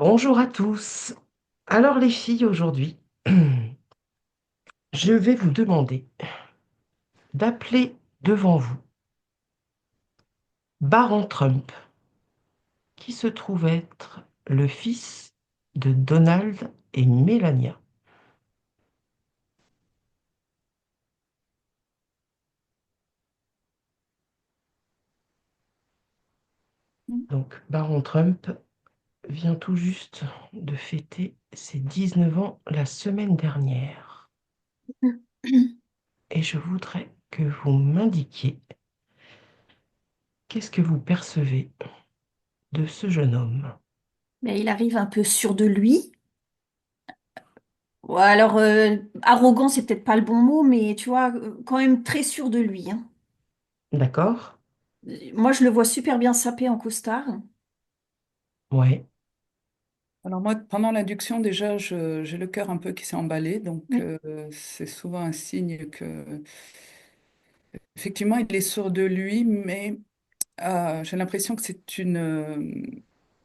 Bonjour à tous. Alors les filles, aujourd'hui, je vais vous demander d'appeler devant vous Baron Trump, qui se trouve être le fils de Donald et Melania. Donc Baron Trump vient tout juste de fêter ses 19 ans la semaine dernière. Et je voudrais que vous m'indiquiez qu'est-ce que vous percevez de ce jeune homme. Mais il arrive un peu sûr de lui. Ou alors, arrogant, c'est peut-être pas le bon mot, mais tu vois, quand même très sûr de lui, hein. D'accord? Moi, je le vois super bien sapé en costard. Ouais. Alors moi, pendant l'induction, déjà, j'ai le cœur un peu qui s'est emballé, donc Oui. c'est souvent un signe que, effectivement, il est sûr de lui, mais j'ai l'impression que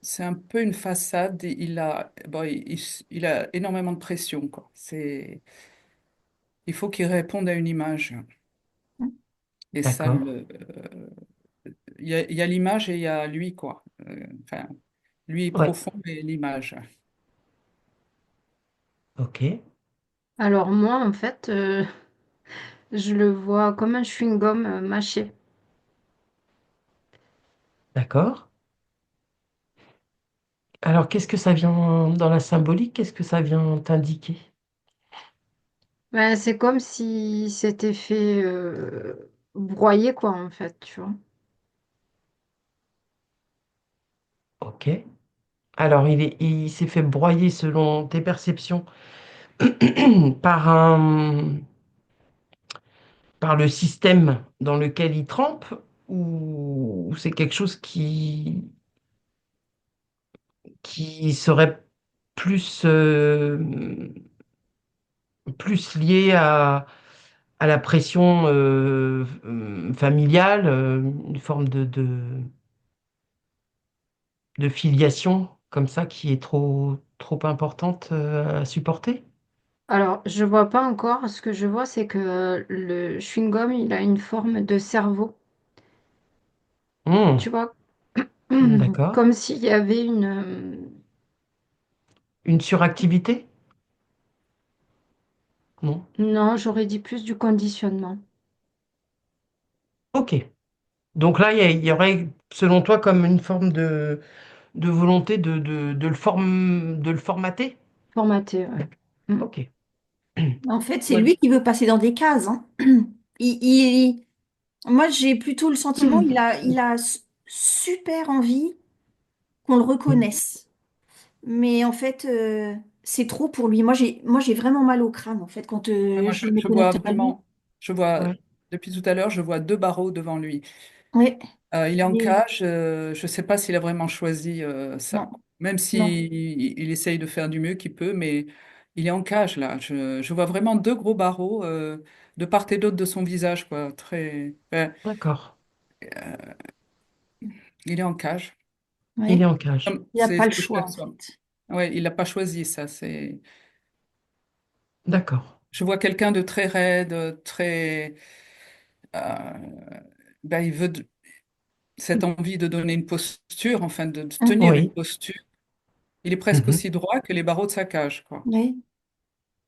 c'est un peu une façade. Il a, bon, il a énormément de pression, quoi. Il faut qu'il réponde à une image, et ça, D'accord. il y a l'image et il y a lui, quoi. Enfin, lui est Ouais. profond, mais l'image. Ok. Alors moi, en fait, je le vois comme un chewing-gum mâché. D'accord. Alors, qu'est-ce que ça vient dans la symbolique? Qu'est-ce que ça vient t'indiquer? Ben, c'est comme si c'était fait broyer, quoi, en fait, tu vois. Ok. Alors, il s'est fait broyer selon tes perceptions par par le système dans lequel il trempe ou c'est quelque chose qui serait plus, plus lié à la pression familiale, une forme de filiation comme ça qui est trop importante à supporter? Alors, je vois pas encore. Ce que je vois, c'est que le chewing-gum, il a une forme de cerveau. Hmm, Tu vois, d'accord. comme s'il y avait une... Une suractivité? Non. non, j'aurais dit plus du conditionnement. Ok. Donc là, il y aurait, selon toi, comme une forme de volonté de le formater? Formaté, ouais. Mm. Ok. En fait, c'est Ouais. lui qui veut passer dans des cases, hein. Moi, j'ai plutôt le sentiment, il a super envie qu'on le reconnaisse. Mais en fait, c'est trop pour lui. Moi, j'ai vraiment mal au crâne, en fait, quand Ah, moi, je me je vois connecte à lui. vraiment, je vois, Ouais. depuis tout à l'heure, je vois deux barreaux devant lui. Ouais. Il est en Mais cage, je ne sais pas s'il a vraiment choisi ça, non, quoi. Même non. si il essaye de faire du mieux qu'il peut, mais il est en cage, là. Je vois vraiment deux gros barreaux de part et d'autre de son visage, quoi. D'accord. Il est en cage. Il est Ouais. en cage. Il n'y a C'est pas ce le que je choix, en perçois. fait. Ouais, il n'a pas choisi ça. D'accord. Je vois quelqu'un de très raide, très... euh, ben, cette envie de donner une posture, enfin de Hein. tenir une Oui. posture. Il est presque Mhm. aussi droit que les barreaux de sa cage, quoi. Ouais.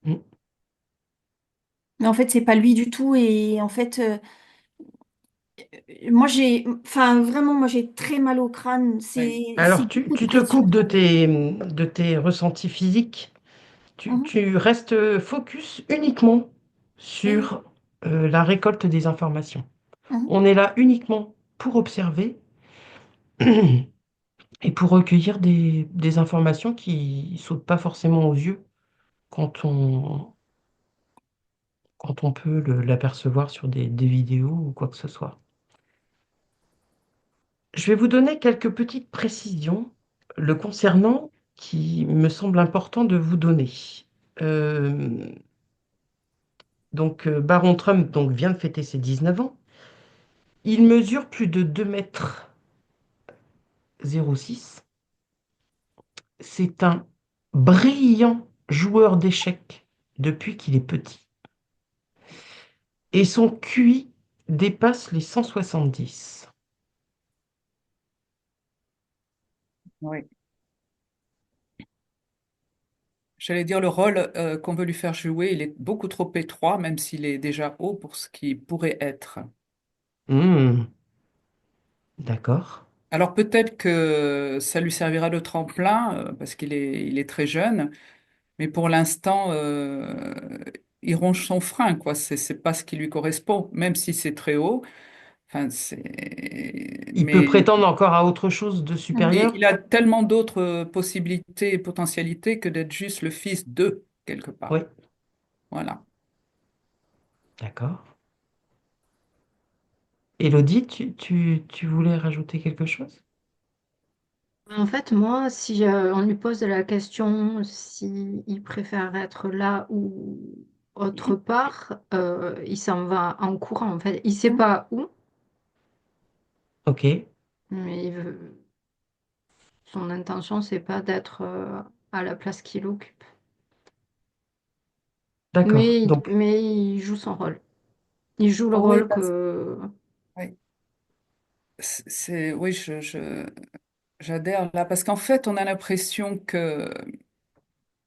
Mhm. Mais en fait, c'est pas lui du tout. Et en fait, moi, enfin, vraiment, moi, j'ai très mal au crâne. Ouais. C'est Alors, beaucoup de tu te pression coupes pour moi. de tes ressentis physiques. Mhm. Tu restes focus uniquement Oui. sur la récolte des informations. Mhm. On est là uniquement pour observer et pour recueillir des informations qui sautent pas forcément aux yeux quand quand on peut l'apercevoir sur des vidéos ou quoi que ce soit. Je vais vous donner quelques petites précisions le concernant qui me semble important de vous donner. Euh, Baron Trump donc, vient de fêter ses 19 ans. Il mesure plus de 2 mètres 06. c'est un brillant joueur d'échecs depuis qu'il est petit. Et son QI dépasse les 170. Oui. J'allais dire le rôle qu'on veut lui faire jouer, il est beaucoup trop étroit, même s'il est déjà haut pour ce qu'il pourrait être. Hmm, d'accord. Alors peut-être que ça lui servira de tremplin parce il est très jeune, mais pour l'instant, il ronge son frein, quoi. C'est pas ce qui lui correspond, même si c'est très haut. Enfin, Il peut mais prétendre encore à autre chose de et supérieur? il a tellement d'autres possibilités et potentialités que d'être juste le fils de quelque Oui, part. Voilà. d'accord. Élodie, tu voulais rajouter quelque chose? En fait, moi, si on lui pose la question s'il préfère être là ou autre part, il s'en va en courant. En fait, il sait pas où, Ok, mais son intention, c'est pas d'être à la place qu'il occupe. d'accord. Donc, Mais il joue son rôle. Il joue le Oui, rôle que... oui, oui, j'adhère là parce qu'en fait, on a l'impression que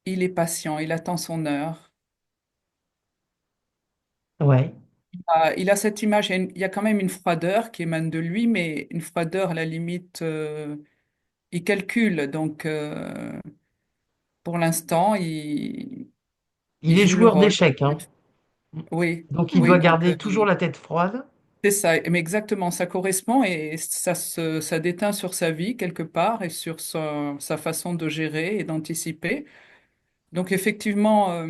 il est patient, il attend son heure. ouais, Il a cette image, il y a quand même une froideur qui émane de lui, mais une froideur à la limite, il calcule. Donc, pour l'instant, il il est joue le joueur rôle. d'échecs, hein. Oui, Donc, il doit oui, donc garder toujours la tête froide. c'est ça. Mais exactement, ça correspond et ça déteint sur sa vie quelque part et sur sa façon de gérer et d'anticiper. Donc, effectivement,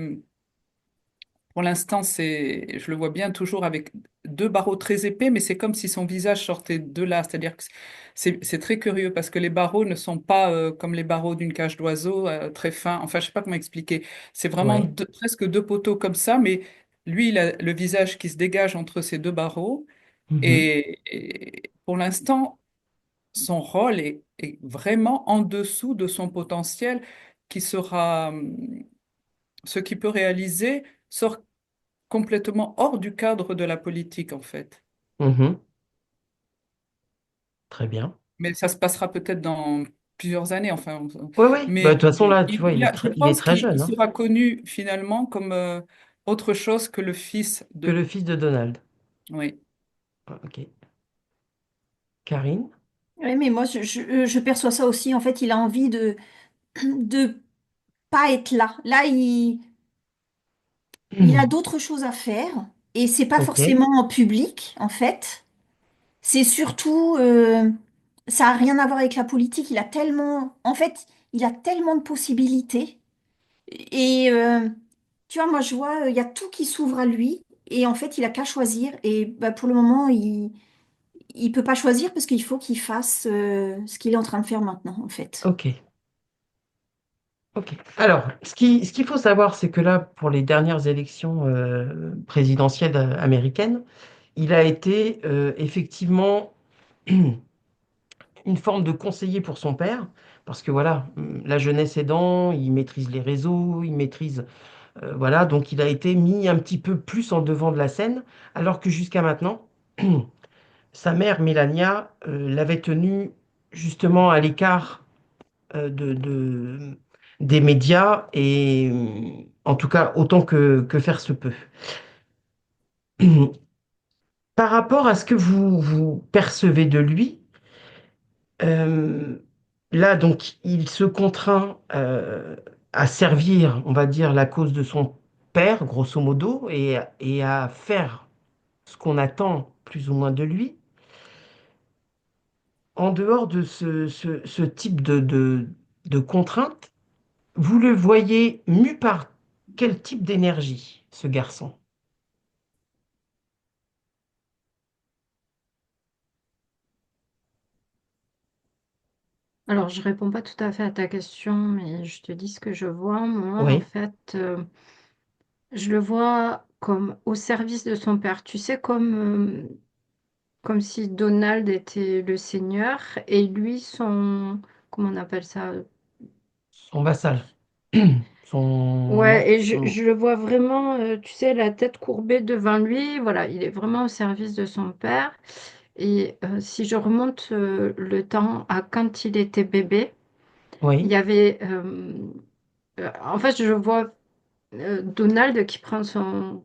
pour l'instant, je le vois bien toujours avec deux barreaux très épais, mais c'est comme si son visage sortait de là. C'est-à-dire que c'est très curieux parce que les barreaux ne sont pas comme les barreaux d'une cage d'oiseau, très fins. Enfin, je sais pas comment expliquer. C'est vraiment Ouais. presque deux poteaux comme ça, mais lui, il a le visage qui se dégage entre ces deux barreaux. Mhm, Et pour l'instant, son rôle est vraiment en dessous de son potentiel qui sera, ce qu'il peut réaliser sort complètement hors du cadre de la politique, en fait. mhm. Très bien. Mais ça se passera peut-être dans plusieurs années, enfin. Oui, oui. Bah, de Mais toute façon, là, tu vois, je il est pense très qu'il jeune, hein, sera connu finalement comme autre chose que le fils que le de. fils de Donald. Oui. Ah, ok. Karine? Oui, mais moi, je perçois ça aussi. En fait, il a envie de pas être là. Là, il a d'autres choses à faire. Et c'est pas Ok. forcément en public, en fait. C'est surtout, ça a rien à voir avec la politique. Il a tellement, en fait, il a tellement de possibilités. Et tu vois, moi, je vois, il y a tout qui s'ouvre à lui. Et en fait, il a qu'à choisir. Et bah, pour le moment, il peut pas choisir parce qu'il faut qu'il fasse ce qu'il est en train de faire maintenant, en fait. Ok. Ok. Alors, ce qu'il faut savoir, c'est que là, pour les dernières élections présidentielles américaines, il a été effectivement une forme de conseiller pour son père, parce que voilà, la jeunesse aidant, il maîtrise les réseaux, il maîtrise, voilà, donc il a été mis un petit peu plus en devant de la scène, alors que jusqu'à maintenant, sa mère, Mélania, l'avait tenu justement à l'écart des médias et en tout cas autant que faire se peut. Par rapport à ce que vous percevez de lui, euh, là donc il se contraint à servir, on va dire, la cause de son père, grosso modo, et à faire ce qu'on attend plus ou moins de lui. En dehors de ce type de contraintes, vous le voyez mu par quel type d'énergie, ce garçon? Alors, je réponds pas tout à fait à ta question, mais je te dis ce que je vois. Moi, en Oui, fait, je le vois comme au service de son père. Tu sais, comme si Donald était le seigneur et lui, comment on appelle ça? son vassal. Ouais, et Son- je le vois vraiment, tu sais, la tête courbée devant lui. Voilà, il est vraiment au service de son père. Et si je remonte le temps à quand il était bébé, il Oui, y avait... en fait, je vois Donald qui prend son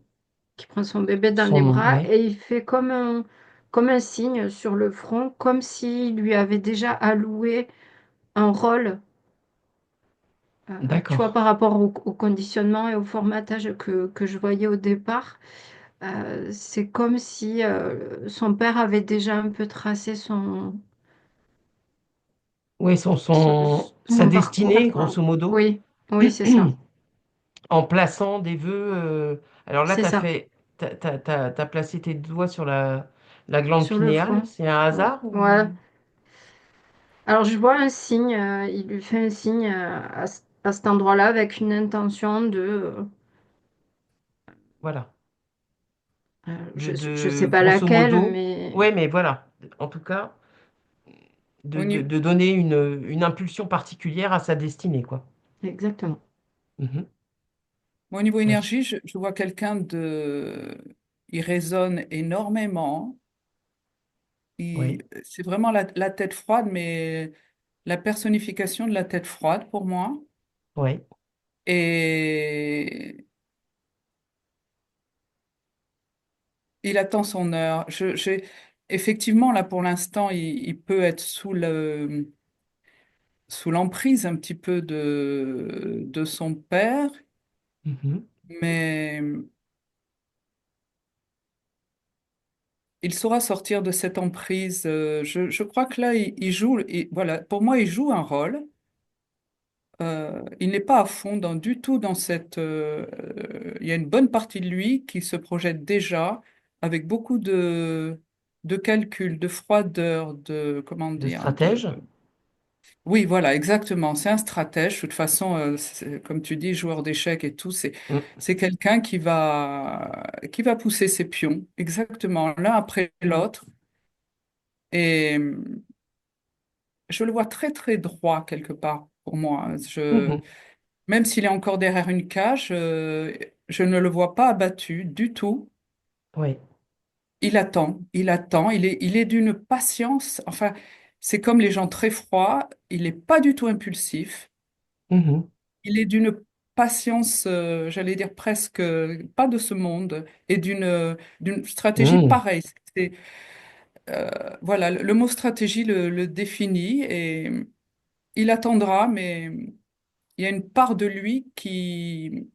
bébé dans les bras ouais, et il fait comme un signe sur le front, comme s'il lui avait déjà alloué un rôle, tu vois, d'accord. par rapport au conditionnement et au formatage que je voyais au départ. C'est comme si son père avait déjà un peu tracé Oui, sa son parcours, destinée, quoi. grosso modo, Oui, oui, c'est ça. en plaçant des vœux. Alors là, C'est ça, t'as placé tes doigts sur la glande sur le pinéale. front. C'est un hasard Ouais. ou... Alors, je vois un signe, il lui fait un signe à cet endroit-là avec une intention Voilà. je sais pas Grosso laquelle, modo, mais ouais, mais voilà. En tout cas, Au niveau, de donner une impulsion particulière à sa destinée, quoi. exactement. Mhm. au niveau Ouais, énergie, je vois quelqu'un de... Il résonne énormément. ouais, C'est vraiment la tête froide, mais la personnification de la tête froide pour moi. ouais. Et il attend son heure. Effectivement, là, pour l'instant, il peut être sous l'emprise un petit peu de son père, Mhm. mais il saura sortir de cette emprise. Je crois que là, il joue, voilà, pour moi, il joue un rôle. Il n'est pas à fond du tout dans cette. Il y a une bonne partie de lui qui se projette déjà avec beaucoup de calcul, de froideur, de comment De dire, stratège. oui, voilà, exactement. C'est un stratège. De toute façon, comme tu dis, joueur d'échecs et tout, Mm. c'est quelqu'un qui va pousser ses pions, exactement, l'un après l'autre. Et je le vois très, très droit quelque part pour moi. Mhm. Même s'il est encore derrière une cage, je ne le vois pas abattu du tout. Ouais. Il attend, il est d'une patience. Enfin, c'est comme les gens très froids, il n'est pas du tout impulsif. Mhm. Il est d'une patience, j'allais dire presque pas de ce monde, et d'une stratégie Mm. pareille. C'est, voilà, le mot stratégie le définit et il attendra, mais il y a une part de lui qui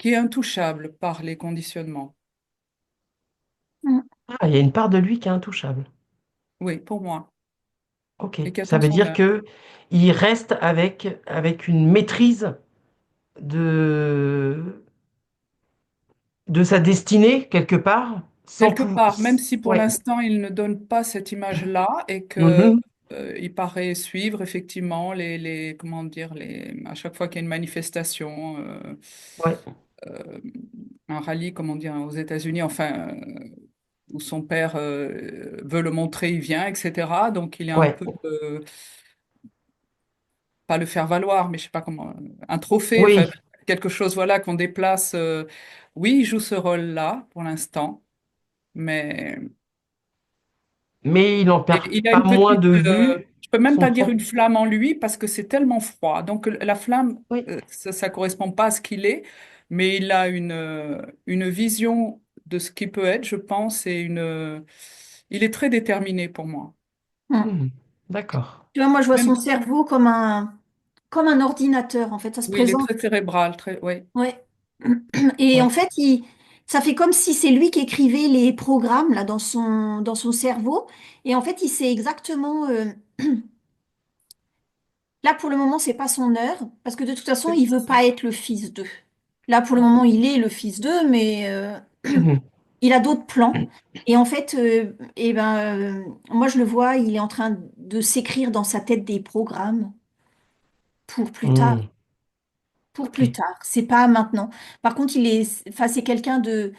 est intouchable par les conditionnements. Mm. Ah, il y a une part de lui qui est intouchable. Oui, pour moi. Ok. Et qui Ça attend veut son dire heure. que il reste avec une maîtrise de, de sa destinée, quelque part, sans Quelque pouvoir. part, même si pour Ouais. l'instant il ne donne pas cette image-là et que Mhm. il paraît suivre effectivement comment dire, à chaque fois qu'il y a une manifestation, Ouais. euh, un rallye, comment dire, aux États-Unis, enfin, où son père veut le montrer, il vient, etc. Donc il est un Ouais. peu, pas le faire valoir, mais je sais pas comment, un trophée, enfin Oui. quelque chose, voilà, qu'on déplace. Oui, il joue ce rôle-là pour l'instant, mais Mais il n'en et perd il a pas une moins petite, de vue je peux même son pas dire propre. une flamme en lui parce que c'est tellement froid. Donc la flamme, Oui. ça correspond pas à ce qu'il est, mais il a une vision de ce qu'il peut être, je pense, et il est très déterminé pour moi. Mm. Mhm. D'accord. Tu vois, moi, je vois Même, son cerveau comme un ordinateur, en fait. Ça se oui, il est présente. très cérébral, très, oui, Ouais. Et en Oui. fait, ça fait comme si c'est lui qui écrivait les programmes là, dans son cerveau. Et en fait, il sait exactement. Là, pour le moment, c'est pas son heure, parce que de toute façon, c'est il veut ça. pas être le fils d'eux. Là, pour le moment, il est le fils d'eux, mais Mhm. il a d'autres plans. Et en fait, moi, je le vois, il est en train de s'écrire dans sa tête des programmes pour plus tard. Mhm. Pour Ok. plus tard. C'est pas maintenant. Par contre, enfin, c'est quelqu'un de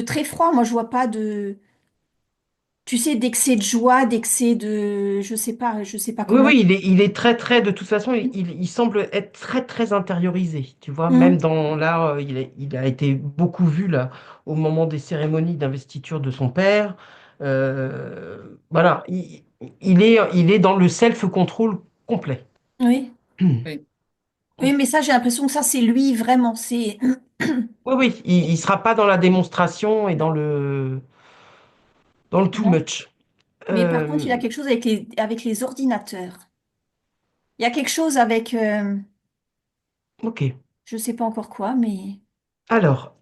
très froid. Moi, je vois pas de. tu sais, d'excès de joie, d'excès de, je sais pas Oui, comment. oui, il est très, très, de toute façon, il semble être très, très intériorisé, tu vois, même Hum, dans là, il a été beaucoup vu, là, au moment des cérémonies d'investiture de son père. Voilà, il est dans le self-control complet. oui. Oui. Oui, mais ça, j'ai l'impression que ça, c'est lui vraiment. C'est. Oui, oui, il sera pas dans la démonstration et dans le too Non. much. Mais par contre, il a Euh, quelque chose avec les ordinateurs. Il y a quelque chose avec, ok. je sais pas encore quoi, mais. Alors,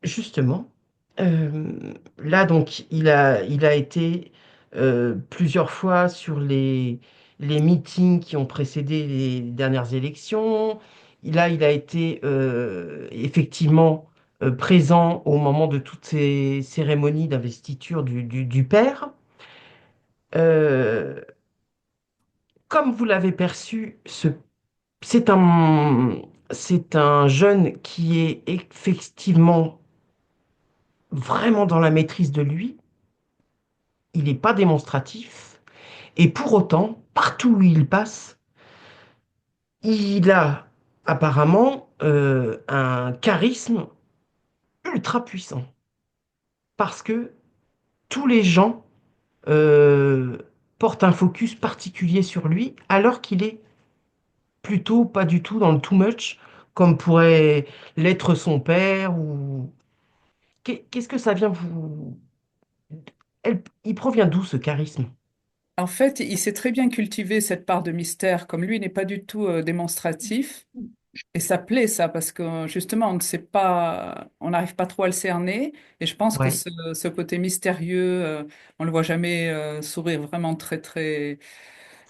justement, là, donc, il a été plusieurs fois sur les meetings qui ont précédé les dernières élections. Il a été effectivement présent au moment de toutes ces cérémonies d'investiture du père. Euh, Comme vous l'avez perçu, c'est c'est un jeune qui est effectivement vraiment dans la maîtrise de lui. Il n'est pas démonstratif. Et pour autant, partout où il passe, il a apparemment un charisme ultra puissant. Parce que tous les gens euh, portent un focus particulier sur lui, alors qu'il est plutôt pas du tout dans le too much, comme pourrait l'être son père. Ou qu'est-ce que ça vient vous... Il provient d'où ce charisme? En fait, il sait très bien cultiver cette part de mystère, comme lui n'est pas du tout démonstratif. Et ça plaît, ça, parce que justement, on ne sait pas, on n'arrive pas trop à le cerner. Et je pense que Ouais, ce côté mystérieux, on le voit jamais sourire vraiment très, très.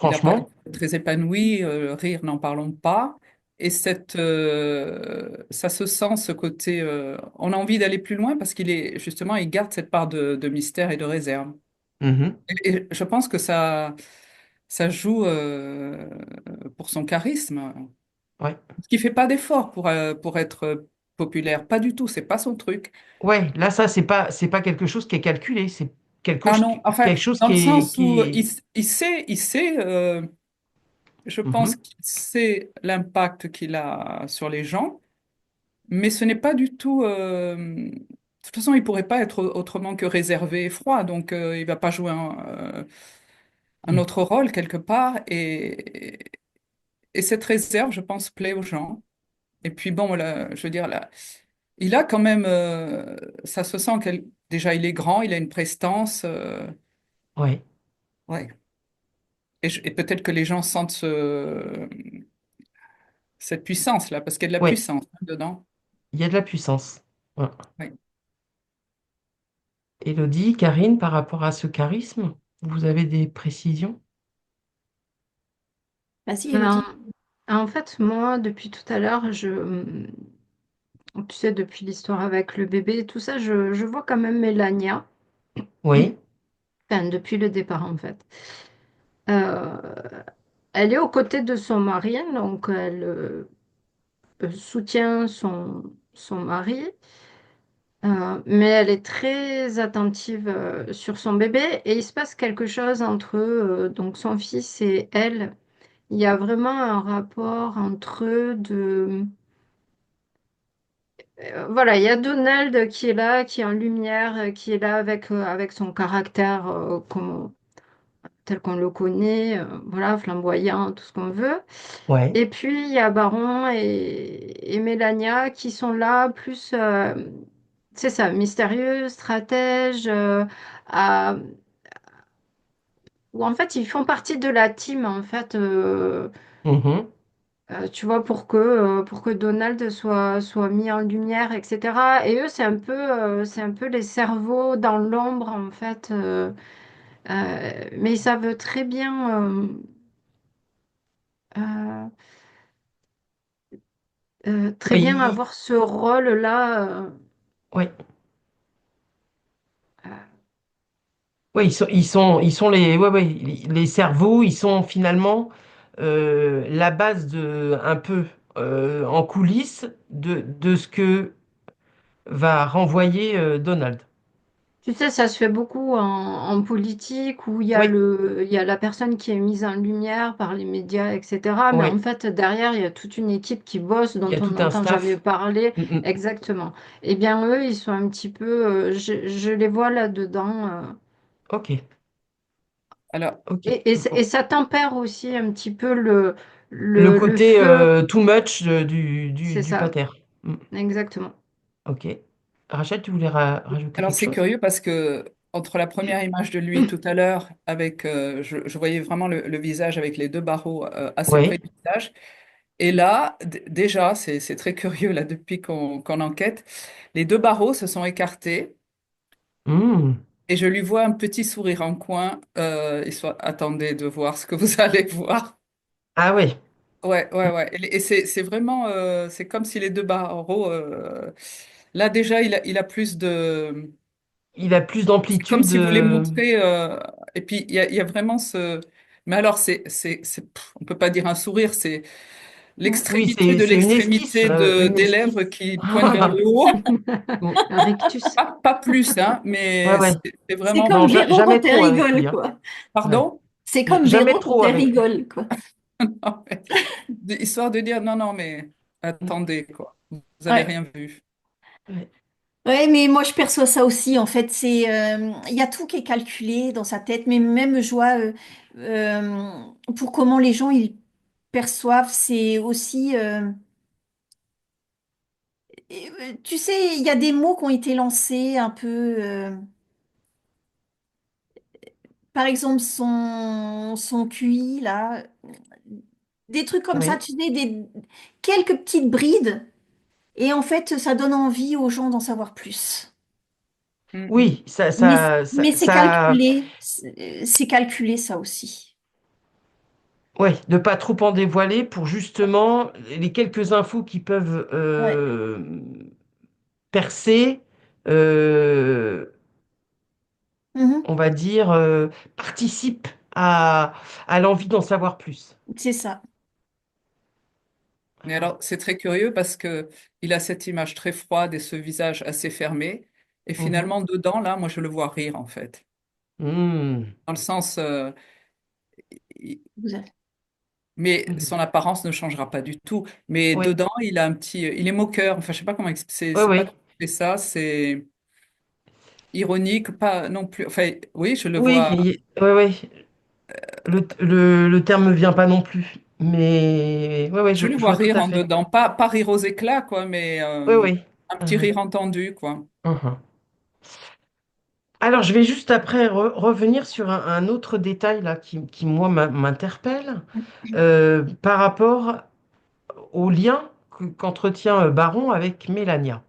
Il n'a pas l'air franchement. très épanoui, rire, n'en parlons pas. Et ça se sent, ce côté. On a envie d'aller plus loin parce qu'il est, justement, il garde cette part de mystère et de réserve. Mhm. Et je pense que ça joue pour son charisme. Ouais. Parce qu'il fait pas d'effort pour être populaire. Pas du tout, c'est pas son truc. Ouais, là, ça, c'est pas quelque chose qui est calculé, c'est Ah non, enfin, quelque chose dans le sens où qui est... il sait je pense Mhm. qu'il sait l'impact qu'il a sur les gens, mais ce n'est pas du tout. De toute façon, il pourrait pas être autrement que réservé et froid, donc il va pas jouer un Mhm. autre rôle quelque part. Et cette réserve, je pense, plaît aux gens. Et puis bon, là, je veux dire, là, il a quand même, ça se sent qu'elle, déjà, il est grand, il a une prestance, Ouais, ouais. Et peut-être que les gens sentent cette puissance-là, parce qu'il y a de la ouais, puissance hein, dedans. il y a de la puissance. Ouais. Ouais. Élodie, Karine, par rapport à ce charisme, vous avez des précisions? Vas-y, Ben, Elodie. en fait, moi, depuis tout à l'heure, tu sais, depuis l'histoire avec le bébé et tout ça, je vois quand même Mélania, Oui, enfin, depuis le départ, en fait. Euh, Elle est aux côtés de son mari, donc elle soutient son mari, mais elle est très attentive sur son bébé et il se passe quelque chose entre donc son fils et elle. Il y a vraiment un rapport entre eux de... voilà, il y a Donald qui est là, qui est en lumière, qui est là avec son caractère tel qu'on le connaît, voilà, flamboyant, tout ce qu'on veut. ouais. Et puis, il y a Baron et Mélania qui sont là, plus, c'est ça, mystérieux, stratèges, à- ou en fait, ils font partie de la team, en fait, Mhm. tu vois, pour que Donald soit mis en lumière, etc. Et eux, c'est un peu les cerveaux dans l'ombre, en fait. Mais ils savent très bien, euh, très Ouais, bien avoir ce rôle-là. ouais. Euh, Ouais, ils sont ouais, ouais, les cerveaux, ils sont finalement la base de, un peu en coulisses de ce que va renvoyer Donald. Tu sais, ça se fait beaucoup en politique où Oui, il y a la personne qui est mise en lumière par les médias, etc. Mais en oui, fait, derrière, il y a toute une équipe qui bosse, il dont y a on tout un n'entend jamais staff. parler. Mm, mm. Exactement. Eh bien, eux, ils sont un petit peu, je les vois là-dedans. Ok, Alors, ok. Et ça tempère aussi un petit peu Le le côté feu. too much C'est du ça, pater. Mm. exactement. Ok. Rachel, tu voulais rajouter alors quelque c'est chose? curieux parce que entre la première image de lui tout à l'heure, avec, je voyais vraiment le visage avec les deux barreaux assez près Oui. du visage. Et là, déjà, c'est très curieux là depuis qu'on enquête, les deux barreaux se sont écartés Mm. et je lui vois un petit sourire en coin. Attendez de voir ce que vous allez voir. Ah oui, Ouais, ouais, ouais. Et c'est vraiment, c'est comme si les deux barreaux, là déjà, il a plus de, il a plus c'est comme d'amplitude. s'il voulait montrer, et puis il y a vraiment ce, mais alors on peut pas dire un sourire, c'est Oui, l'extrémité de c'est l'extrémité une des lèvres esquisse. qui pointent vers le haut. Mm. Un rictus. Pas plus, hein, Ouais, mais ouais. c'est C'est vraiment, Non, comme Véro quand jamais elle trop avec lui, rigole, hein. quoi. Ouais. pardon? C'est comme Jamais Véro quand trop elle avec lui. rigole, quoi. Non, mais histoire de dire non, non, mais Mm. attendez, quoi. Vous avez Ouais. rien vu. Ouais. Ouais, mais moi je perçois ça aussi. En fait, il y a tout qui est calculé dans sa tête, mais même je vois pour comment les gens ils perçoivent, c'est aussi, tu sais, il y a des mots qui ont été lancés un peu, par exemple son QI là, des trucs comme ça, Oui. tu sais, quelques petites brides, et en fait ça donne envie aux gens d'en savoir plus. Mhm. Oui, ça, Mais, ça, ça, mais ça, c'est calculé ça aussi. ouais, de pas trop en dévoiler pour justement les quelques infos qui peuvent Ouais. percer, euh, Mhm. on va dire, participent à l'envie d'en savoir plus. C'est ça. Mais alors, c'est très curieux parce que il a cette image très froide et ce visage assez fermé. Et Mhm. finalement, dedans, là, moi, je le vois rire, en fait. Hmm. Dans le sens, il- Vous avez- mais Mhm. son apparence ne changera pas du tout. Mais Oui, dedans, il a un petit, il est moqueur. Enfin, je sais pas comment oui, c'est pas oui. tout à fait ça. C'est ironique, pas non plus. Enfin, oui, je le Oui, vois. oui, oui. Le terme ne me vient pas non plus. Mais oui, oui, Je le je vois vois tout rire à en fait. dedans. Pas rire aux éclats, quoi, mais Oui, oui. un petit Mhm. rire entendu, quoi. Mhm. Alors, je vais juste après revenir sur un autre détail là qui moi, m'interpelle par rapport au lien qu'entretient Baron avec Mélania.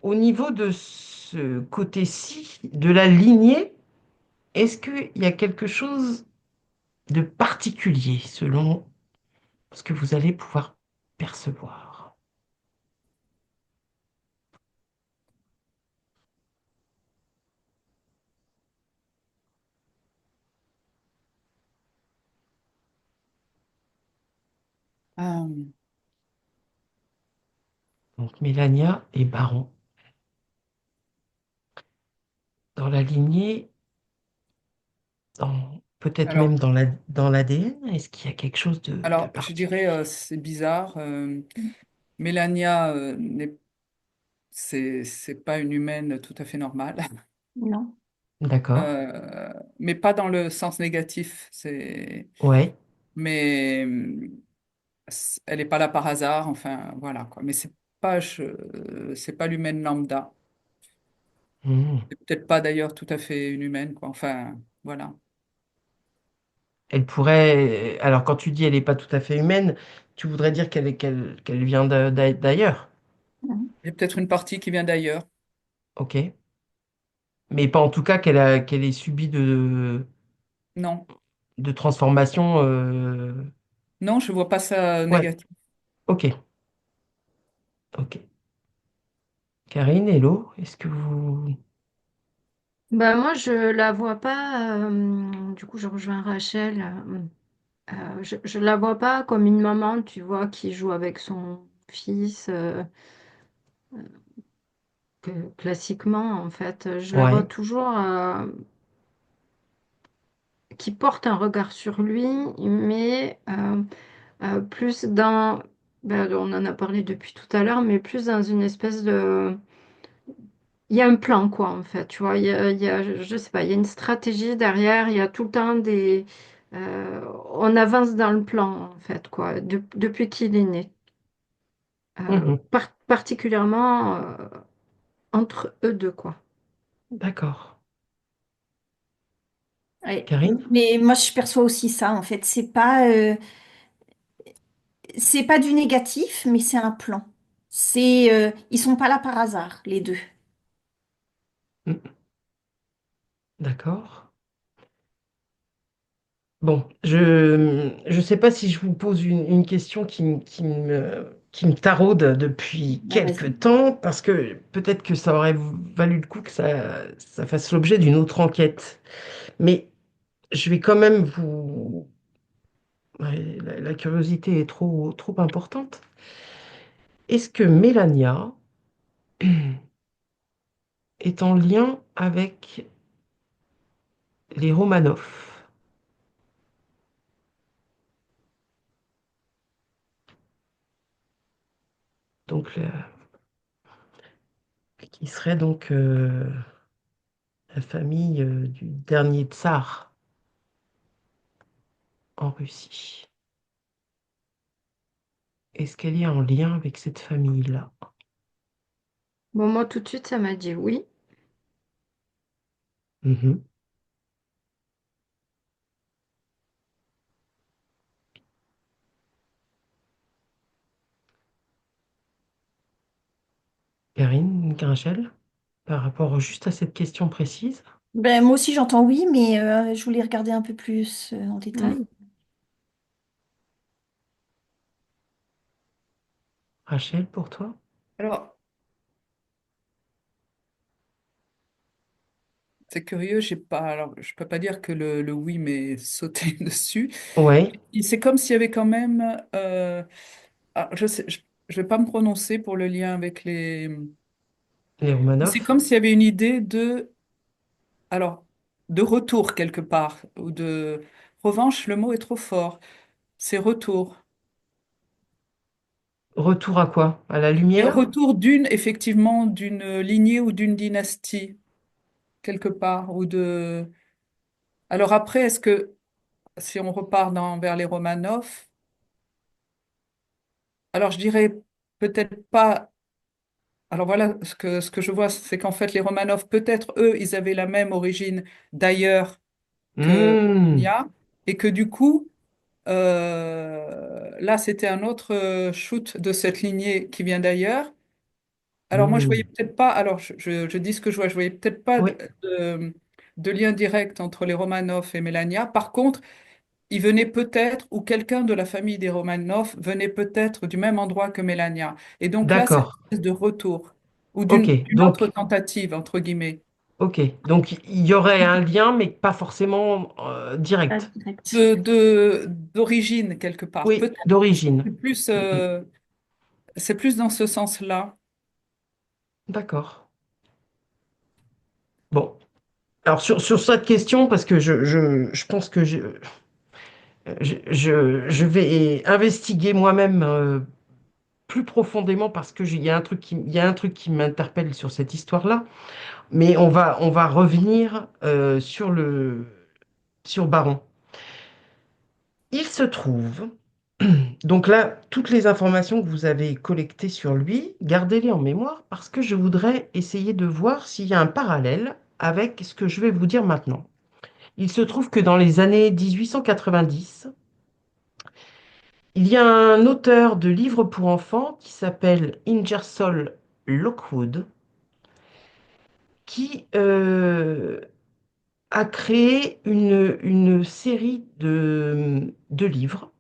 Au niveau de ce côté-ci, de la lignée, est-ce qu'il y a quelque chose de particulier selon ce que vous allez pouvoir percevoir? Euh, Donc, Mélania et Baron. Dans la lignée, peut-être alors, même dans l'ADN, est-ce qu'il y a quelque chose de je dirais, particulier? c'est bizarre. Mélania, c'est pas une humaine tout à fait normale. Non. D'accord. Mais pas dans le sens négatif. Ouais. Mais elle est pas là par hasard. Enfin, voilà, quoi. Mais c'est pas l'humaine lambda. Hmm. C'est peut-être pas d'ailleurs tout à fait une humaine, quoi. Enfin, voilà. Elle pourrait. Alors, quand tu dis elle n'est pas tout à fait humaine, tu voudrais dire qu'elle vient d'ailleurs. Mhm. Il y a peut-être une partie qui vient d'ailleurs. Ok. Mais pas en tout cas qu'elle ait subi Non, de transformation. non, je vois pas ça Ouais. négatif. Ok. Ok. Karine, hello, est-ce que vous... Bah, moi, je la vois pas. Du coup, je rejoins Rachel. Je la vois pas comme une maman, tu vois, qui joue avec son fils. classiquement, en fait. Je la vois Ouais. toujours qui porte un regard sur lui, mais plus dans, ben, on en a parlé depuis tout à l'heure, mais plus dans une espèce de... Il y a un plan, quoi, en fait, tu vois. Je sais pas, il y a une stratégie derrière, il y a tout le temps des... on avance dans le plan, en fait, quoi, depuis qu'il est né. Mhm. Particulièrement entre eux deux, quoi. D'accord. Ouais. Karine? Mais moi, je perçois aussi ça, en fait. C'est pas du négatif, mais c'est un plan. Ils sont pas là par hasard, les deux. Mm. D'accord. Bon, je sais pas si je vous pose une question qui me taraude depuis Ah, vas-y. quelque temps, parce que peut-être que ça aurait valu le coup que ça fasse l'objet d'une autre enquête. Mais je vais quand même vous... ouais, la curiosité est trop importante. Est-ce que Mélania est en lien avec les Romanov? Donc, qui serait donc la famille du dernier tsar en Russie. Est-ce qu'elle est en lien avec cette famille-là? Bon, moi, tout de suite, ça m'a dit oui. Mhm. Karine Grinchel, par rapport juste à cette question précise. Ben, moi aussi, j'entends oui, mais je voulais regarder un peu plus en Mm. détail. Rachel, pour toi? Alors, c'est curieux, j'ai pas, alors, je peux pas dire que le oui m'est sauté dessus. Ouais, C'est comme s'il y avait quand même, je sais, je vais pas me prononcer pour le lien avec les. les C'est Romanov. comme s'il y avait une idée alors, de retour quelque part, ou de revanche, le mot est trop fort. C'est retour. Retour à quoi? À la Et lumière? retour effectivement, d'une lignée ou d'une dynastie, quelque part, ou de. Alors après, est-ce que si on repart vers les Romanov, alors je dirais peut-être pas. Alors voilà, ce que je vois, c'est qu'en fait, les Romanov, peut-être eux, ils avaient la même origine d'ailleurs que Hmm. Nia, et que du coup, là, c'était un autre shoot de cette lignée qui vient d'ailleurs. Alors moi, je voyais Hmm. peut-être pas, alors je dis ce que je vois, je voyais peut-être pas Oui, de lien direct entre les Romanov et Mélania. Par contre, il venait peut-être, ou quelqu'un de la famille des Romanov venait peut-être du même endroit que Mélania. Et donc là, c'est une d'accord. espèce de retour, ou Ok, d'une autre donc, tentative, entre guillemets, ok. Donc, il y aurait un lien, mais pas forcément Ah, direct. direct. d'origine quelque part. Oui, Peut-être, d'origine. Mm, mm. c'est plus dans ce sens-là. D'accord. Bon. Alors, sur cette question, parce que je pense que je vais investiguer moi-même plus profondément parce que il y a un truc il y a un truc qui m'interpelle sur cette histoire-là. Mais on va revenir sur Baron. Il se trouve, donc là, toutes les informations que vous avez collectées sur lui, gardez-les en mémoire parce que je voudrais essayer de voir s'il y a un parallèle avec ce que je vais vous dire maintenant. Il se trouve que dans les années 1890, il y a un auteur de livres pour enfants qui s'appelle Ingersoll Lockwood qui a créé une série de livres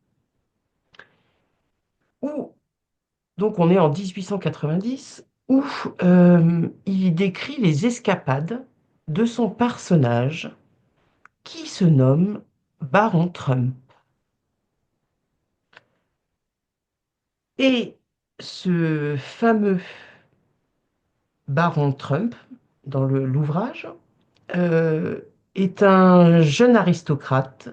où, donc on est en 1890, où il décrit les escapades de son personnage qui se nomme Baron Trump. Et ce fameux baron Trump, dans l'ouvrage, euh, est un jeune aristocrate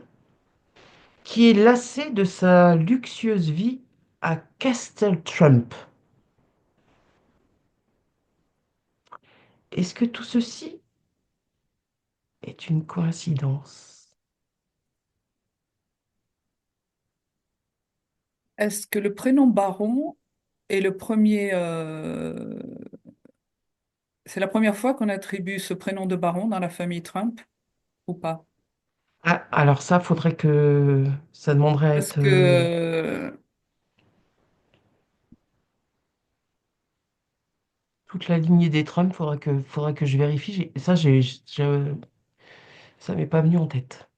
qui est lassé de sa luxueuse vie à Castle Trump. Est-ce que tout ceci est une coïncidence? Est-ce que le prénom Baron est le premier, c'est la première fois qu'on attribue ce prénom de Baron dans la famille Trump ou pas? Ah, alors ça, faudrait que ça demanderait à Parce être que toute la lignée des Trump. Faudrait que je vérifie. Ça m'est pas venu en tête.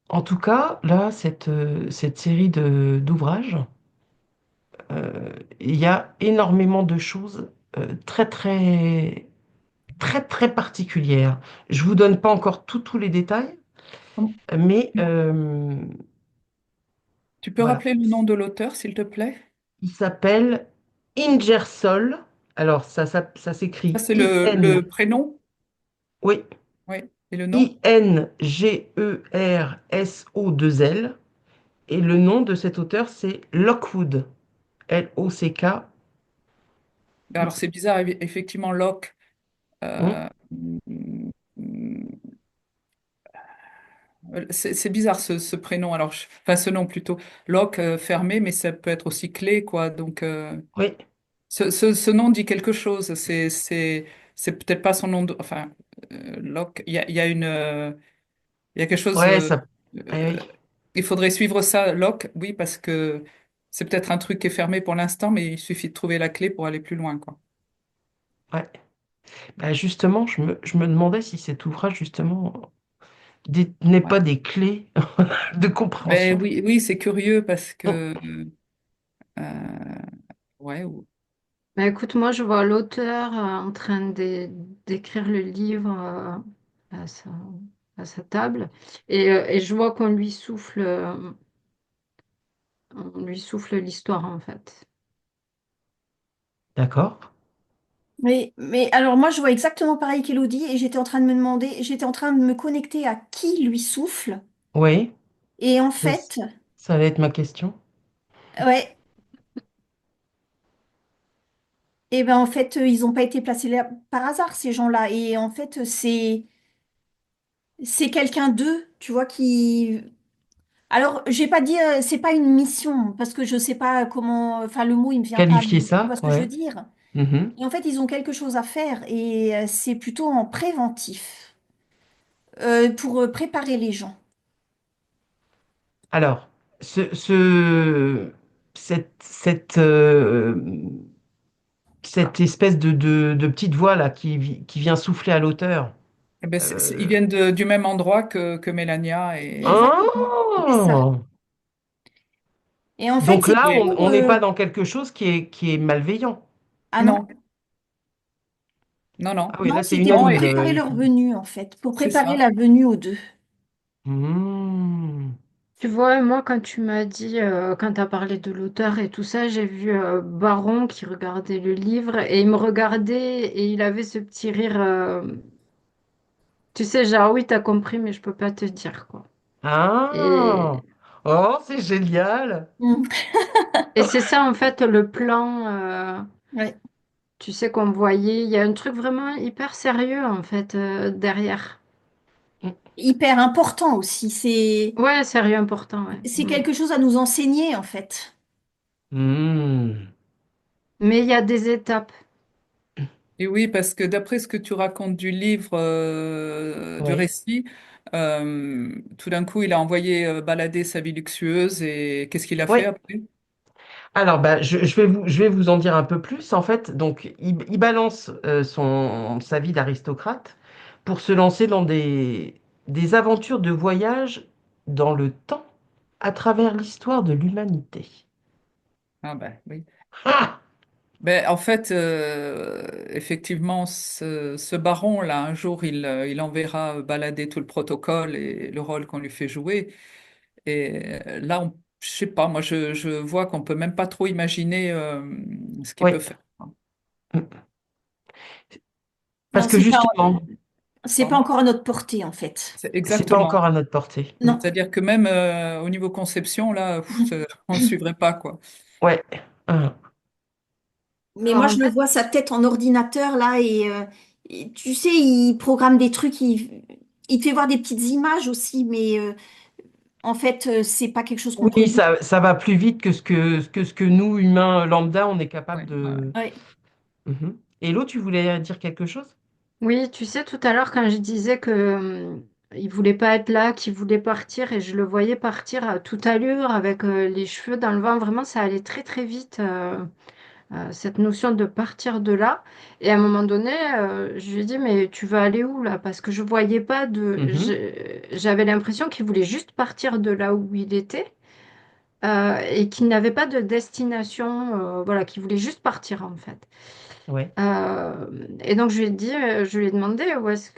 En tout cas, là, cette série d'ouvrages, il y a énormément de choses très, très, très, très particulières. Je vous donne pas encore tous les détails, mais tu peux voilà. rappeler le nom de l'auteur, s'il te plaît? Il s'appelle Ingersoll. Alors, ça Ça, s'écrit c'est I-N, le prénom? oui, Oui. Et le nom? Ingersol. Et le nom de cet auteur, c'est Lockwood. Lock. Alors, c'est bizarre, effectivement, Locke. Hmm. euh, c'est bizarre ce prénom. Alors, enfin, ce nom plutôt. Locke, fermé, mais ça peut être aussi clé, quoi. Donc, Oui, ce nom dit quelque chose. C'est peut-être pas son nom de. Enfin, Locke, il y a il y a quelque chose. ouais, ça. Eh Euh, oui, il faudrait suivre ça, Locke, oui, parce que c'est peut-être un truc qui est fermé pour l'instant, mais il suffit de trouver la clé pour aller plus loin, quoi. ouais. Bah, justement, je me demandais si cet ouvrage, justement, n'est Ouais. pas des clés de Ben compréhension. oui, oui, c'est curieux parce Hmm. que. Ouais, Mais écoute, moi, je vois l'auteur en train d'écrire le livre à sa, à sa table et je vois on lui souffle l'histoire, en fait. D'accord. Mais alors moi je vois exactement pareil qu'Élodie et j'étais en train de me demander, j'étais en train de me connecter à qui lui souffle. Oui, Et en ça, fait, ça allait être ma question. ouais, et ben en fait ils n'ont pas été placés là par hasard ces gens-là. Et en fait c'est quelqu'un d'eux, tu vois, qui. Alors j'ai pas dit c'est pas une mission parce que je sais pas comment, enfin le mot il me vient pas, Qualifier mais tu vois ça, ce que je veux ouais. dire. Mhm. Et en fait ils ont quelque chose à faire et c'est plutôt en préventif pour préparer les gens. Alors, ce, ce- cette espèce de petite voix là qui vient souffler à l'auteur. eh ben, ils euh, viennent du même endroit que Mélania Exactement, c'est ça. Ah! Et en fait, Donc c'est là, et- pour... on n'est pas dans quelque chose qui est malveillant. Ah non, non, non, non, Ah oui, non, là, c'est c'était non, pour unanime. préparer leur venue, en fait, pour c'est préparer ça. la venue aux deux. Hmm. Tu vois, moi, quand tu m'as dit, quand tu as parlé de l'auteur et tout ça, j'ai vu Baron qui regardait le livre et il me regardait et il avait ce petit rire, tu sais, genre, oui, t'as compris, mais je peux pas te dire, quoi. Ah! Et, Oh, c'est génial! Mm. et c'est ça, en fait, le plan, Ouais. tu sais, qu'on voyait. Il y a un truc vraiment hyper sérieux, en fait, derrière. Hyper important aussi. Ouais, sérieux important, ouais. C'est Mm. quelque chose à nous enseigner, en fait. Hmm. Mais il y a des étapes. Et oui, parce que d'après ce que tu racontes du livre, du Oui. récit, tout d'un coup, il a envoyé balader sa vie luxueuse et qu'est-ce qu'il a fait Oui. après? Alors, bah, je vais vous en dire un peu plus. En fait, donc, il balance sa vie d'aristocrate pour se lancer dans des aventures de voyage dans le temps à travers l'histoire de l'humanité. Ah ben oui. Ah! Ben, en fait, effectivement, ce baron-là, un jour, il enverra balader tout le protocole et le rôle qu'on lui fait jouer. Et là, je sais pas, moi, je vois qu'on peut même pas trop imaginer ce qu'il Oui. peut faire. Parce Non, que justement, c'est pas Pardon. encore à notre portée, en fait. c'est pas Exactement. encore à notre portée. Non. C'est-à-dire que même au niveau conception, là, on ne suivrait pas, quoi. Ouais. Hein. Mais Alors moi, en je le fait, vois sa tête en ordinateur, là, et tu sais, il programme des trucs, il te fait voir des petites images aussi, mais en fait, c'est pas quelque chose qu'on Oui, produit. ça va plus vite que ce que nous, humains lambda, on est capable Ouais, ouais, ouais. de. Ouais. Mhm. Hello, tu voulais dire quelque chose? oui, tu sais, tout à l'heure, quand je disais que il voulait pas être là, qu'il voulait partir, et je le voyais partir à toute allure avec les cheveux dans le vent, vraiment, ça allait très très vite, cette notion de partir de là. Et à un moment donné, je lui ai dit, mais tu vas aller où là? Parce que je voyais pas Mhm. j'avais l'impression qu'il voulait juste partir de là où il était. Et qu'il n'avait pas de destination, voilà, qu'il voulait juste partir en fait. Ouais. Et donc je lui ai dit, je lui ai demandé où est-ce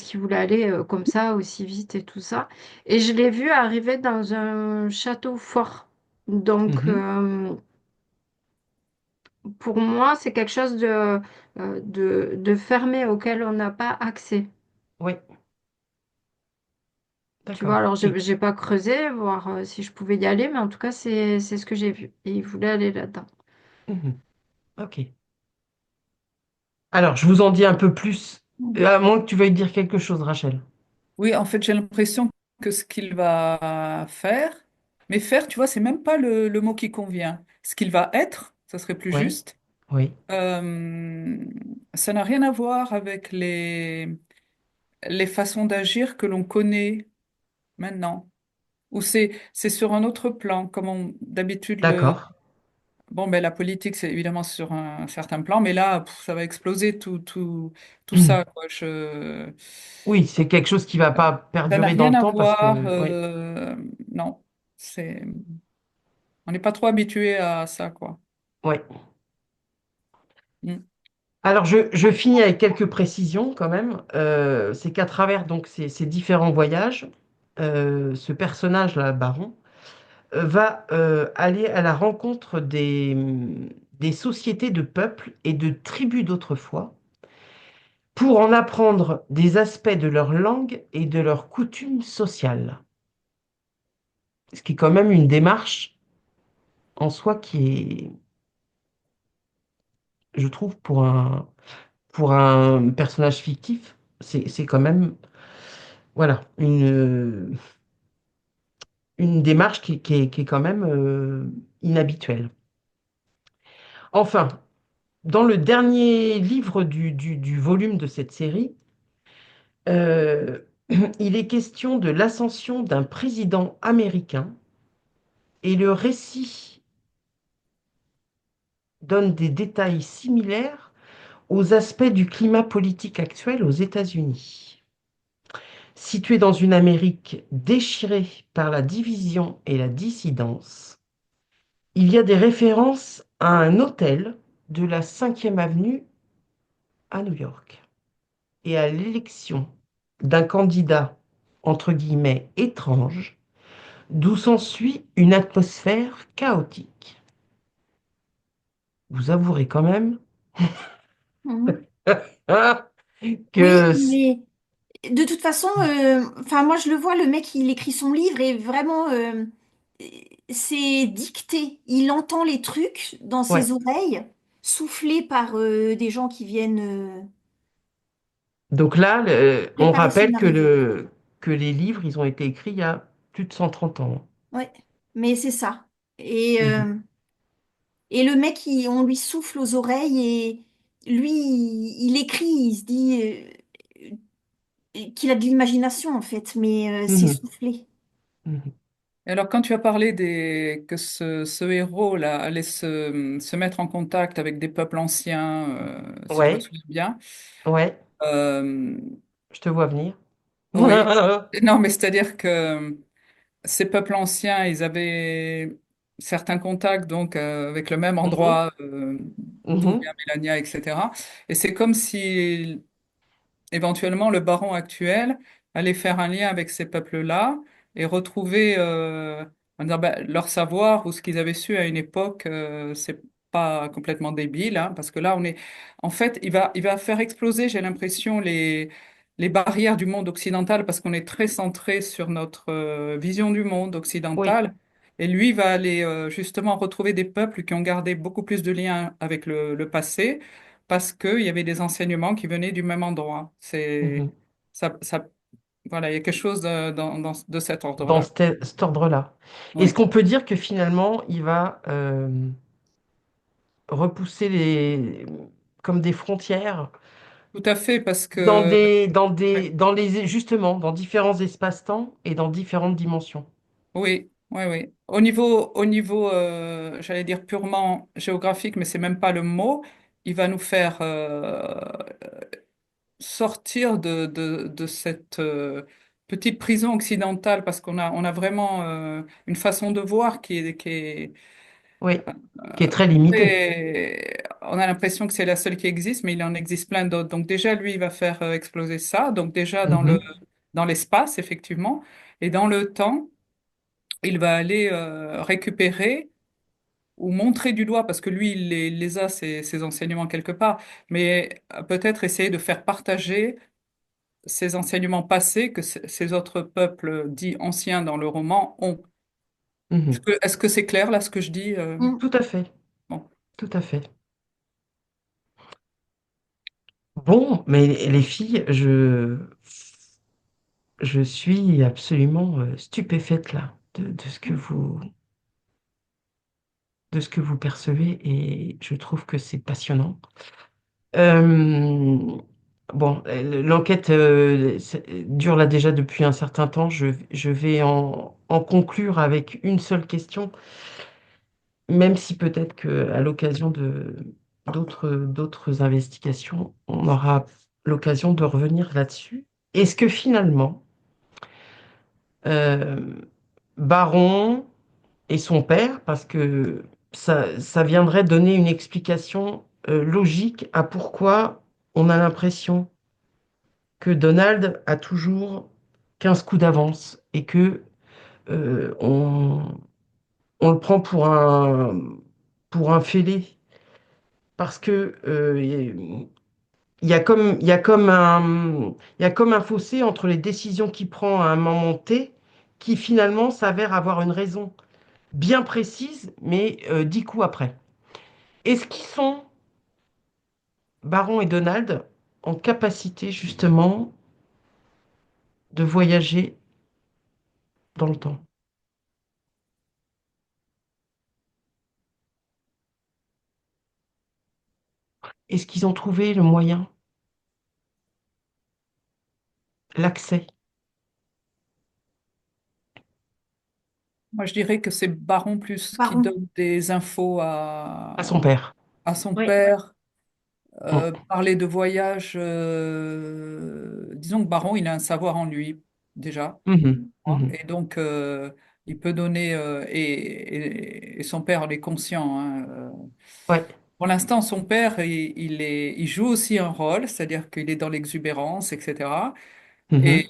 qu'il voulait aller comme ça, aussi vite et tout ça. Et je l'ai vu arriver dans un château fort. Donc Mhm. pour moi, c'est quelque chose de fermé auquel on n'a pas accès. Ouais. Tu vois, D'accord. alors Et j'ai pas creusé, voir si je pouvais y aller, mais en tout cas, c'est ce que j'ai vu. Et il voulait aller là-dedans. mhm. Ok. Alors, je vous en dis un peu plus, à moins que tu veuilles dire quelque chose, Rachel. Oui, en fait, j'ai l'impression que ce qu'il va faire, mais faire, tu vois, c'est même pas le mot qui convient. Ce qu'il va être, ça serait plus Oui. juste. Oui. Euh, Ça n'a rien à voir avec les façons d'agir que l'on connaît maintenant. Ou c'est sur un autre plan, comme d'habitude D'accord. bon, ben, la politique, c'est évidemment sur un certain plan, mais là, ça va exploser tout ça, quoi. Oui, c'est quelque chose qui va pas Ça n'a perdurer dans rien le à temps parce voir. que, oui. Non, c'est, on n'est pas trop habitué à ça, quoi. Ouais. Mm. Alors, je finis avec quelques précisions quand même. C'est qu'à travers donc ces différents voyages, ce personnage-là, Baron, va aller à la rencontre des sociétés de peuples et de tribus d'autrefois pour en apprendre des aspects de leur langue et de leurs coutumes sociales. Ce qui est quand même une démarche en soi qui est, je trouve, pour un personnage fictif, c'est quand même, voilà, une démarche qui est quand même inhabituelle. Enfin, dans le dernier livre du volume de cette série, euh, il est question de l'ascension d'un président américain et le récit donne des détails similaires aux aspects du climat politique actuel aux États-Unis. Situé dans une Amérique déchirée par la division et la dissidence, il y a des références à un hôtel de la 5e avenue à New York et à l'élection d'un candidat entre guillemets étrange, d'où s'ensuit une atmosphère chaotique. Vous avouerez quand même Mhm. hein, Oui, que mais de toute façon, enfin moi je le vois, le mec il écrit son livre et vraiment c'est dicté. Il entend les trucs dans ouais. ses oreilles, soufflés par des gens qui viennent Donc là, on préparer le rappelle que, scénario. que les livres, ils ont été écrits il y a plus de 130 ans. Ouais, mais c'est ça. Et, Mhm. euh, et le mec, on lui souffle aux oreilles et lui, il écrit, il se dit qu'il a de l'imagination en fait, mais c'est Mhm. soufflé. Mhm. Et alors, quand tu as parlé que ce héros-là allait se mettre en contact avec des peuples anciens, si je me Ouais, souviens bien, ouais, euh, je te vois venir. oui, non, mais c'est-à-dire que ces peuples anciens, ils avaient certains contacts donc avec le même Mhm. endroit d'où Mhm. vient Mélania, etc. Et c'est comme si éventuellement le baron actuel allait faire un lien avec ces peuples-là et retrouver on va dire, ben, leur savoir ou ce qu'ils avaient su à une époque, c'est pas complètement débile, hein, parce que là, en fait, il va faire exploser, j'ai l'impression, les barrières du monde occidental, parce qu'on est très centré sur notre vision du monde Oui. occidental. Et lui va aller justement retrouver des peuples qui ont gardé beaucoup plus de liens avec le passé, parce qu'il y avait des enseignements qui venaient du même endroit. Mhm. Ça, voilà, il y a quelque chose de cet Dans ordre-là. cet ordre-là. Est-ce Oui. qu'on peut dire que finalement, il va repousser comme des frontières Tout à fait, parce que ouais, justement, dans différents espaces-temps et dans différentes dimensions? oui, oui, oui. Au niveau, j'allais dire purement géographique, mais c'est même pas le mot. Il va nous faire sortir de cette petite prison occidentale, parce on a vraiment une façon de voir qui est Oui, qui est très limité. on a l'impression que c'est la seule qui existe, mais il en existe plein d'autres. Donc déjà, lui, il va faire exploser ça. Donc déjà Mhm. dans l'espace, effectivement, et dans le temps, il va aller récupérer ou montrer du doigt, parce que lui, il les a, ses enseignements quelque part, mais peut-être essayer de faire partager ces enseignements passés que ces autres peuples dits anciens dans le roman ont. Mhm. Est-ce que c'est clair là ce que je dis Mm. Tout à fait, bon. tout à fait. Bon, mais les filles, je suis absolument stupéfaite là de ce que vous percevez et je trouve que c'est passionnant. Euh, bon, l'enquête dure là déjà depuis un certain temps. Je vais en conclure avec une seule question, même si peut-être qu'à l'occasion de d'autres investigations, on aura l'occasion de revenir là-dessus. Est-ce que finalement, euh, Baron et son père, parce que ça viendrait donner une explication logique à pourquoi on a l'impression que Donald a toujours 15 coups d'avance et que euh, on, on le prend pour un fêlé parce que il y a comme un fossé entre les décisions qu'il prend à un moment T qui finalement s'avère avoir une raison bien précise, mais 10 coups après. Est-ce qu'ils sont, Baron et Donald, en capacité justement de voyager dans le temps? Est-ce qu'ils ont trouvé le moyen, l'accès Moi, je dirais que c'est Baron plus qui Baron. donne des infos à son père? à son Oui. père. Mm. Parler de voyage, disons que Baron, il a un savoir en lui, déjà, Mhm, hein. mhm. Et donc, il peut donner, et son père en est conscient, hein. Ouais. Pour l'instant, son père, il joue aussi un rôle, c'est-à-dire qu'il est dans l'exubérance, etc. Mhm. Et,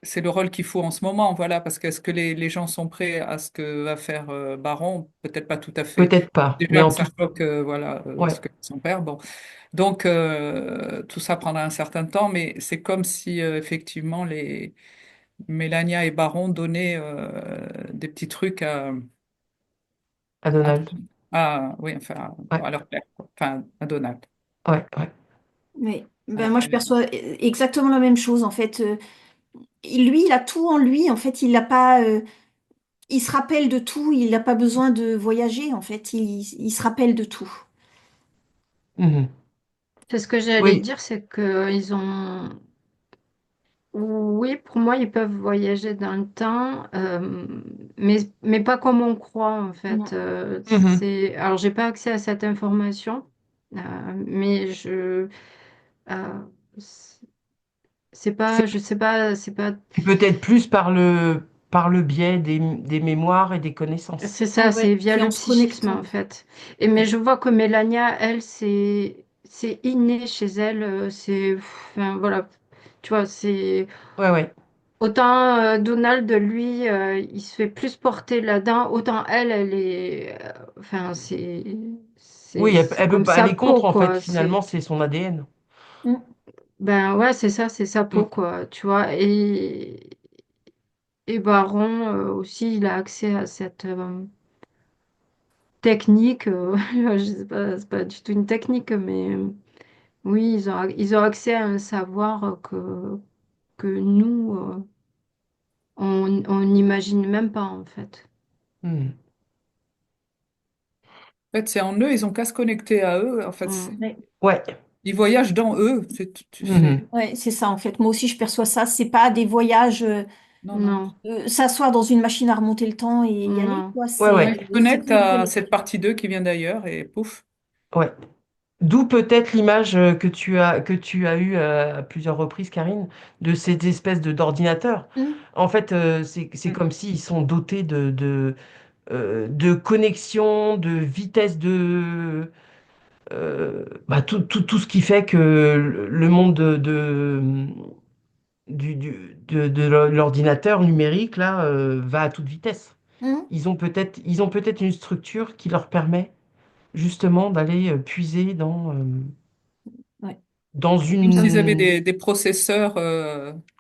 c'est le rôle qu'il faut en ce moment, voilà, parce que est-ce que les gens sont prêts à ce que va faire Baron? Peut-être pas tout à fait. Peut-être pas, mais Déjà en que ça tout choque, voilà, ouais, ce que fait son père. Bon, donc tout ça prendra un certain temps, mais c'est comme si effectivement les Mélania et Baron donnaient des petits trucs à à, Donald. oui, enfin, Ouais, à leur père, quoi. Enfin, à Donald. ouais, ouais. Mais ben, Voilà. moi, je perçois exactement la même chose. En fait, lui, il a tout en lui. En fait, il n'a pas, il se rappelle de tout. Il n'a pas besoin de voyager. En fait, il se rappelle de tout. Mhm. C'est ce que j'allais Oui, dire, c'est que ils ont. Oui, pour moi, ils peuvent voyager dans le temps, mais pas comme on croit, en fait. Non. mhm. Alors, j'ai pas accès à cette information, mais euh, c'est C'est je sais pas, c'est pas. c'est peut-être plus par le biais des mémoires et des connaissances. C'est Ouais, ça, c'est ouais, via c'est le en se psychisme connectant. en fait. Mais je vois que Mélania, elle, c'est inné chez elle. Enfin, voilà, tu vois, c'est Ouais, ouais. autant Donald, lui, il se fait plus porter là-dedans, autant elle, elle est, enfin, Oui, elle c'est peut comme pas sa aller contre, peau, en fait. quoi. Finalement, c'est son ADN. Mm. Ben ouais, c'est ça, c'est sa peau, Mm. quoi, tu vois. Et Baron aussi, il a accès à cette technique. Je sais pas, c'est pas du tout une technique, mais oui, ils ont accès à un savoir que nous, on n'imagine même pas, en fait. Mm. En fait, c'est en eux, ils ont qu'à se connecter à eux. En fait, Mm. Ouais. Ouais. ils voyagent dans eux, tu sais. Mhm. Ouais, c'est ça en fait. Moi aussi, je perçois ça. C'est pas des voyages, Non, non. Non, s'asseoir dans une machine à remonter le temps et y aller, non. quoi. Ouais, Ouais, ouais, ils se C'est connectent plus à connecté. cette partie d'eux qui vient d'ailleurs et pouf. ouais. D'où peut-être l'image que tu as eue à plusieurs reprises, Karine, de ces espèces d'ordinateurs. Mm. En fait, c'est Mm. comme s'ils sont dotés de connexion, de vitesse bah, tout ce qui fait que le monde de l'ordinateur numérique là, va à toute vitesse. Mm. Ils ont peut-être une structure qui leur permet justement d'aller puiser Ouais. dans Comme s'ils avaient une... des processeurs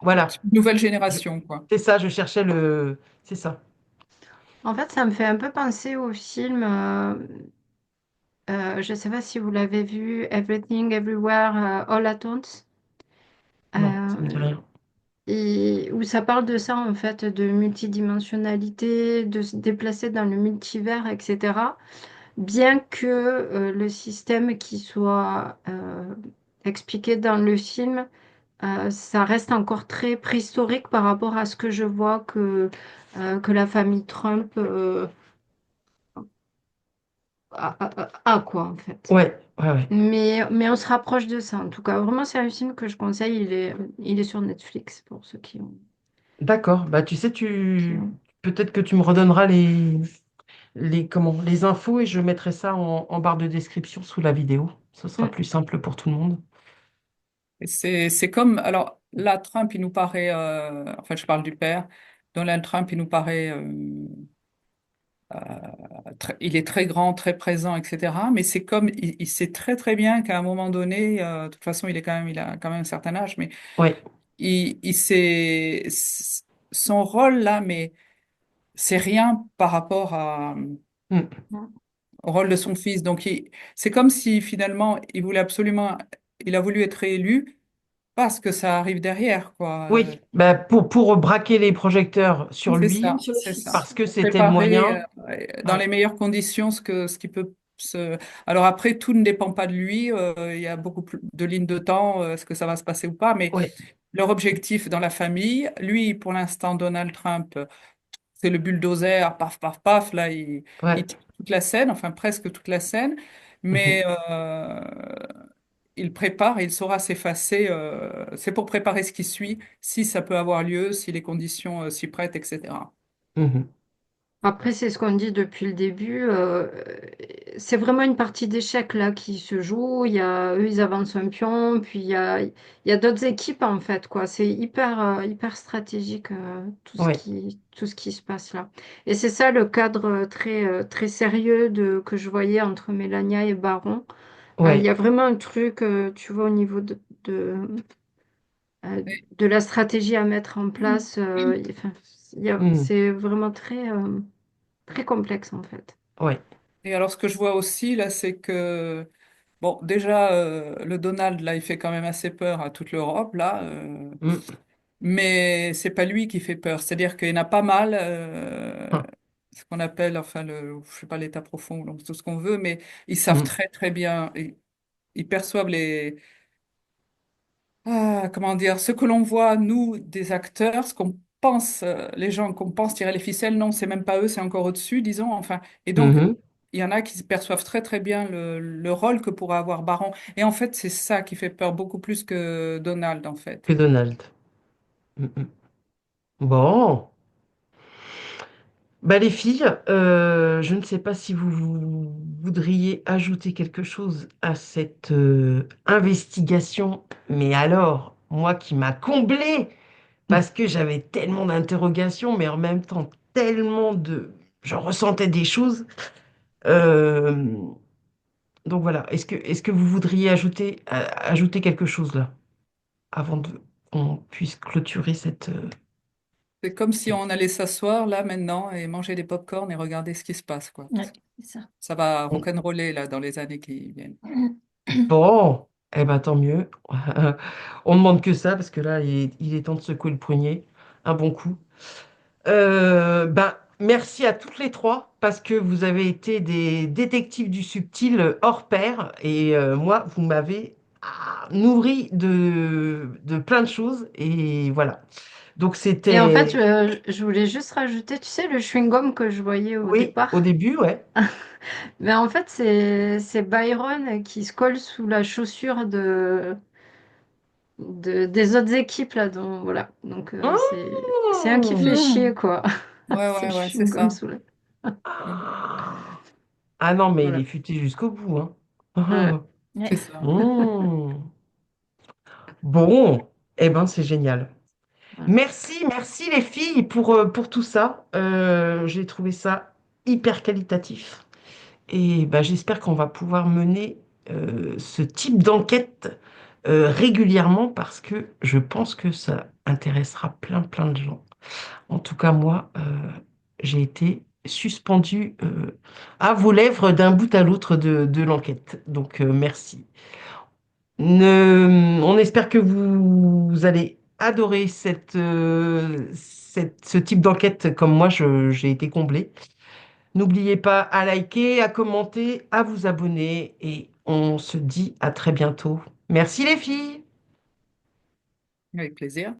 Voilà, nouvelle Je- génération, quoi. c'est ça, je cherchais le... C'est ça. En fait, ça me fait un peu penser au film, je ne sais pas si vous l'avez vu, Everything, Everywhere, All at Once, Non, ça me dit euh, rien. et où ça parle de ça, en fait, de multidimensionnalité, de se déplacer dans le multivers, etc. Bien que le système qui soit expliqué dans le film, ça reste encore très préhistorique par rapport à ce que je vois que la famille Trump quoi, en fait. Ouais, ouais, ouais. Mais on se rapproche de ça. En tout cas, vraiment, c'est un film que je conseille. Il est sur Netflix pour ceux D'accord. Bah, tu sais, qui ont. peut-être que tu me redonneras les infos et je mettrai ça en barre de description sous la vidéo. Ce sera Mm. plus simple pour tout le monde. Et c'est comme, alors là, Trump, il nous paraît, enfin, je parle du père, Donald Trump, il nous paraît, il est très grand, très présent, etc. Mais c'est comme, il sait très très bien qu'à un moment donné, de toute façon, il a quand même un certain âge, mais Ouais. il sait son rôle là, mais c'est rien par rapport Mm. au rôle de son fils. Donc, c'est comme si finalement, il voulait absolument, il a voulu être élu parce que ça arrive derrière, quoi. Oui, bah, pour braquer les projecteurs sur C'est Mm. lui, ça, Sur le c'est ça. fils. parce que Pour c'était le préparer moyen. dans Ouais, les meilleures conditions ce qui peut se. Alors après, tout ne dépend pas de lui. Il y a beaucoup plus de lignes de temps, est-ce que ça va se passer ou pas. Mais ouais, leur objectif dans la famille, lui, pour l'instant, Donald Trump, c'est le bulldozer, paf, paf, paf. Là, ouais. il tire toute la scène, enfin presque toute la scène. Mais Mhm. il prépare et il saura s'effacer. C'est pour préparer ce qui suit, si ça peut avoir lieu, si les conditions s'y prêtent, etc. Mhm. Après, c'est ce qu'on dit depuis le début. C'est vraiment une partie d'échecs là qui se joue. Eux, ils avancent un pion, puis il y a d'autres équipes en fait, quoi. C'est hyper stratégique Ouais, tout ce qui se passe là. Et c'est ça le cadre très sérieux que je voyais entre Mélania et Baron. Il y ouais. a vraiment un truc, tu vois, au niveau euh, de la stratégie à mettre en place. Enfin, Mhm. c'est vraiment très complexe en fait. Ouais. Et alors, ce que je vois aussi, là, c'est que, bon, déjà, le Donald, là, il fait quand même assez peur à toute l'Europe, là, Mm. mais c'est pas lui qui fait peur. C'est-à-dire qu'il y en a pas mal, Ah. ce qu'on appelle, enfin, je sais pas, l'état profond, donc tout ce qu'on veut, mais ils savent Mm. très, très bien, ils perçoivent comment dire, ce que l'on voit, nous, des acteurs, ce qu'on pense, les gens qu'on pense tirer les ficelles, non, c'est même pas eux, c'est encore au-dessus, disons, enfin. Et donc, Mhm. il y en a qui perçoivent très très bien le rôle que pourrait avoir Baron. Et en fait, c'est ça qui fait peur beaucoup plus que Donald, en fait. Que Donald. Mm, mm. Bon. Bah, les filles, je ne sais pas si vous voudriez ajouter quelque chose à cette investigation, mais alors, moi qui m'a comblé parce que j'avais tellement d'interrogations, mais en même temps tellement de... J'en ressentais des choses. Euh, Donc voilà, est-ce que vous voudriez ajouter quelque chose là, avant qu'on puisse clôturer C'est comme si cette- on allait s'asseoir là maintenant et manger des pop-corn et regarder ce qui se passe, quoi. Parce Ouais, que c'est ça. ça va Bon, rock'n'roller là dans les années qui viennent. bon, eh ben tant mieux. On ne demande que ça, parce que là, il est temps de secouer le poignet. Un bon coup. Ben, merci à toutes les trois, parce que vous avez été des détectives du subtil hors pair, et moi, vous m'avez nourri de plein de choses, et voilà. Donc Et en fait, c'était, je voulais juste rajouter, tu sais, le chewing-gum que je voyais au oui, au départ. début, ouais. Mais en fait, c'est Byron qui se colle sous la chaussure des autres équipes là. Voilà. Donc c'est un qui fait Mmh. chier Mm. quoi. Ouais, C'est ouais, le ouais, c'est chewing-gum ça. sous la. Mm. Ah non, mais il est Voilà. futé jusqu'au bout, hein. Ouais. C'est Ouais. ça. Mmh. Bon, eh ben c'est génial. Voilà. Merci les filles pour tout ça. J'ai trouvé ça hyper qualitatif. Et ben, j'espère qu'on va pouvoir mener ce type d'enquête régulièrement, parce que je pense que ça intéressera plein de gens. En tout cas, moi, j'ai été suspendue à vos lèvres d'un bout à l'autre de l'enquête. Donc, merci. On espère que vous allez adorer ce type d'enquête comme moi, j'ai été comblée. N'oubliez pas à liker, à commenter, à vous abonner, et on se dit à très bientôt. Merci les filles! Avec plaisir.